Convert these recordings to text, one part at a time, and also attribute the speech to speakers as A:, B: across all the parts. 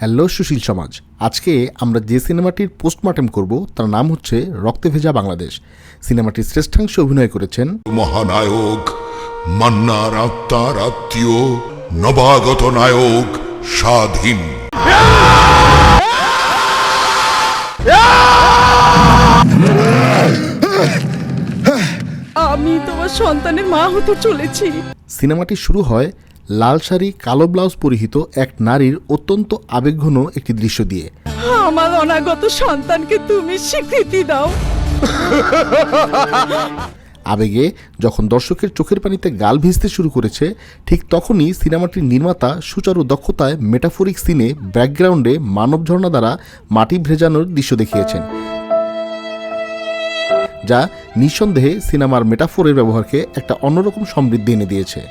A: Hello সুশীল সমাজ। আজকে আমরা যে সিনেমাটির পোস্টমর্টেম করব তার নাম হচ্ছে রক্তে ভেজা বাংলাদেশ। সিনেমাটির শ্রেষ্ঠাংশে অভিনয় করেছেন
B: মহানায়ক মান্নার আত্মার আত্মীয় নবাগত নায়ক স্বাধীন।
C: আমি তোমার সন্তানের মা হতে চলেছি।
A: সিনেমাটি শুরু হয় লাল শাড়ি কালো ব্লাউজ পরিহিত এক নারীর অত্যন্ত আবেগঘন একটি দৃশ্য দিয়ে।
C: আমার অনাগত সন্তানকে তুমি স্বীকৃতি দাও।
A: আবেগে যখন দর্শকের চোখের পানিতে গাল ভিজতে শুরু করেছে, ঠিক তখনই সিনেমাটির নির্মাতা সুচারু দক্ষতায় মেটাফোরিক সিনে ব্যাকগ্রাউন্ডে মানব ঝর্ণা দ্বারা মাটি ভেজানোর দৃশ্য দেখিয়েছেন, যা নিঃসন্দেহে সিনেমার মেটাফোরের ব্যবহারকে একটা অন্যরকম সমৃদ্ধি এনে দিয়েছে।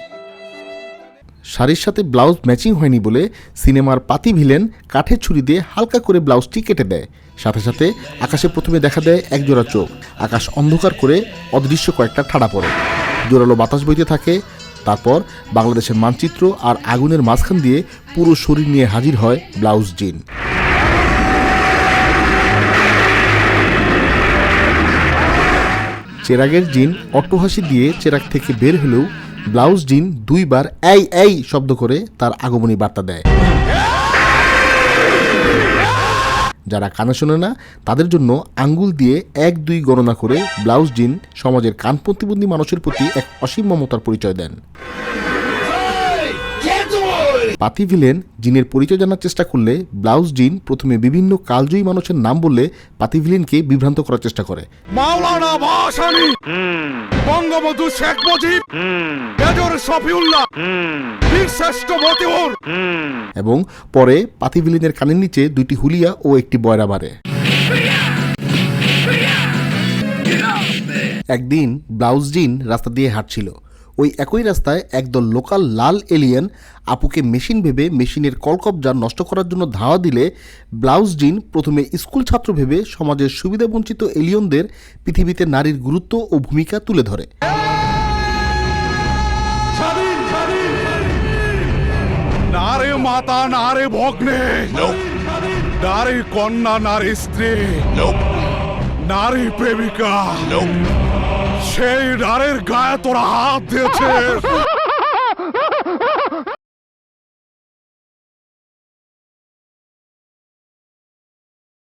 A: শাড়ির সাথে ব্লাউজ ম্যাচিং হয়নি বলে সিনেমার পাতি ভিলেন কাঠের ছুরি দিয়ে হালকা করে ব্লাউজটি কেটে দেয়। সাথে সাথে আকাশে প্রথমে দেখা দেয় একজোড়া চোখ, আকাশ অন্ধকার করে অদৃশ্য কয়েকটা ঠাড়া পড়ে, জোরালো বাতাস বইতে থাকে। তারপর বাংলাদেশের মানচিত্র আর আগুনের মাঝখান দিয়ে পুরো শরীর নিয়ে হাজির হয় ব্লাউজ জিন। চেরাগের জিন অট্টহাসি দিয়ে চেরাগ থেকে বের হলেও ব্লাউজ জিন দুইবার এই এই শব্দ করে তার আগমনী বার্তা দেয়। যারা কানে শোনে না তাদের জন্য আঙ্গুল দিয়ে 1-2 গণনা করে ব্লাউজ জিন সমাজের কান প্রতিবন্ধী মানুষের প্রতি এক অসীম মমতার পরিচয় দেন। পাতি ভিলেন জিনের পরিচয় জানার চেষ্টা করলে ব্লাউজ জিন প্রথমে বিভিন্ন কালজয়ী মানুষের নাম বললে পাতি ভিলেনকে বিভ্রান্ত করার চেষ্টা করে।
D: মাওলানা ভাসানী, বঙ্গবন্ধু শেখ মুজিব, মেজর শফিউল্লাহ, বীরশ্রেষ্ঠ মতিউর।
A: এবং পরে পাতি ভিলেনের কানের নিচে 2টি হুলিয়া ও একটি বয়রা মারে। একদিন ব্লাউজ জিন রাস্তা দিয়ে হাঁটছিল। ওই একই রাস্তায় একদল লোকাল লাল এলিয়েন আপুকে মেশিন ভেবে মেশিনের কলকবজা নষ্ট করার জন্য ধাওয়া দিলে ব্লাউজ জিন প্রথমে স্কুল ছাত্র ভেবে সমাজের সুবিধাবঞ্চিত এলিয়নদের পৃথিবীতে নারীর গুরুত্ব ও ভূমিকা তুলে ধরে।
D: নারী মাতা, নারী ভগ্নে, নারী কন্যা, নারী স্ত্রী, নারী প্রেমিকা, সেই নারীর গায়ে তোরা হাত দিয়েছে।